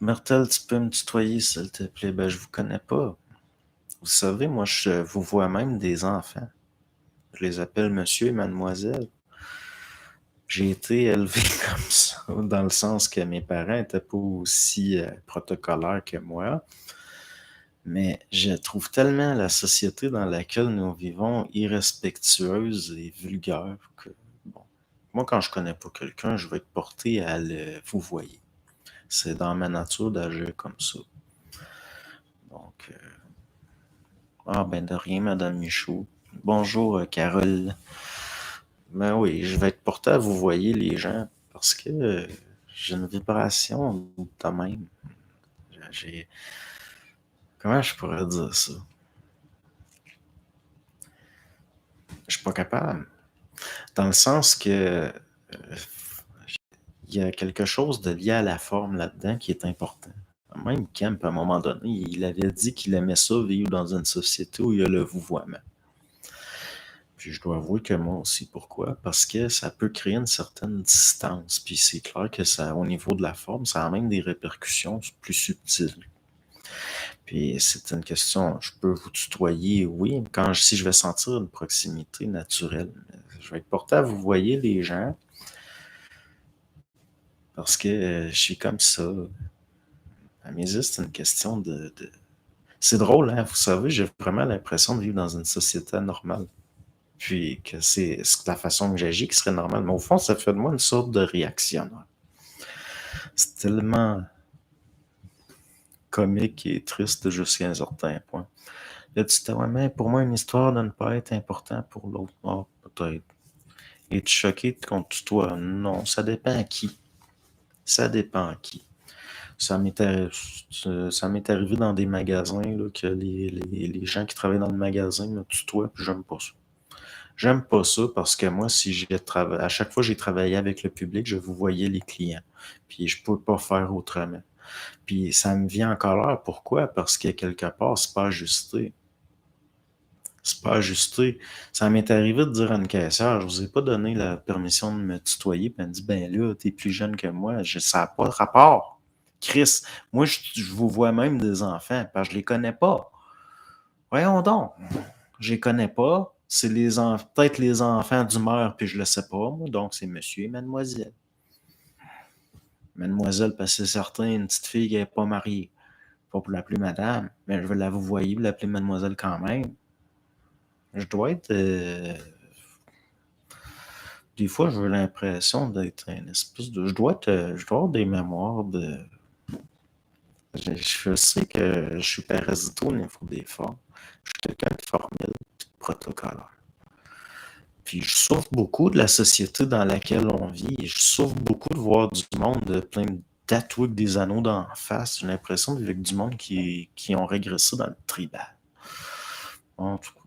Myrtle, tu peux me tutoyer, s'il te plaît? Ben, je vous connais pas. Vous savez, moi, je vous vois même des enfants. Je les appelle monsieur et mademoiselle. J'ai été élevé comme ça, dans le sens que mes parents étaient pas aussi protocolaires que moi. Mais je trouve tellement la société dans laquelle nous vivons irrespectueuse et vulgaire que, bon, moi, quand je connais pas quelqu'un, je vais être porté à le vous voyez. C'est dans ma nature d'agir comme ça. Donc, ah ben de rien, Madame Michaud. Bonjour, Carole. Ben oui, je vais être porté à vous voyez les gens parce que j'ai une vibration de même. J'ai... Comment je pourrais dire ça? Je suis pas capable. Dans le sens que il y a quelque chose de lié à la forme là-dedans qui est important. Même Kemp, à un moment donné, il avait dit qu'il aimait ça vivre dans une société où il y a le vouvoiement. Puis je dois avouer que moi aussi, pourquoi? Parce que ça peut créer une certaine distance. Puis c'est clair que ça, au niveau de la forme, ça a même des répercussions plus subtiles. Puis c'est une question, je peux vous tutoyer, oui, si je vais sentir une proximité naturelle. Je vais être porté à vous voyez les gens parce que je suis comme ça. À mes yeux, c'est une question de... C'est drôle, hein? Vous savez, j'ai vraiment l'impression de vivre dans une société normale. Puis que c'est la façon que j'agis qui serait normale. Mais au fond, ça fait de moi une sorte de réactionnaire. C'est tellement comique et triste jusqu'à un certain point. Là, tu te dis, ouais, mais pour moi, une histoire de ne pas être important pour l'autre. Oh, peut-être. Es-tu choqué qu'on te tutoie? Non, ça dépend à qui. Ça dépend à qui. Ça m'est arrivé dans des magasins là, que les gens qui travaillent dans le magasin me tutoient, puis j'aime pas ça. J'aime pas ça parce que moi, si à chaque fois que j'ai travaillé avec le public, je vous voyais les clients. Puis je peux pas faire autrement. Puis ça me vient en colère. Pourquoi? Parce que quelque part, c'est pas ajusté. C'est pas ajusté. Ça m'est arrivé de dire à une caissière, je vous ai pas donné la permission de me tutoyer, puis elle me dit, ben là, t'es plus jeune que moi, ça n'a pas de rapport. Chris, moi, je vous vois même des enfants, parce que je les connais pas. Voyons donc. Je les connais pas. C'est peut-être les enfants du maire, puis je le sais pas, moi, donc c'est monsieur et mademoiselle. Mademoiselle, parce que c'est certain, une petite fille qui n'est pas mariée. Pas pour l'appeler madame, mais je vais la vous voyez, vous l'appeler mademoiselle quand même. Je dois être... Des fois, j'ai l'impression d'être une espèce de... Je dois avoir des mémoires de... Je sais que je suis parasito au niveau des formes. Je suis quelqu'un de formel, de protocolaire. Puis je souffre beaucoup de la société dans laquelle on vit. Je souffre beaucoup de voir du monde plein de tatoués avec des anneaux d'en face. J'ai l'impression de vivre avec du monde qui ont régressé dans le tribal. En tout cas,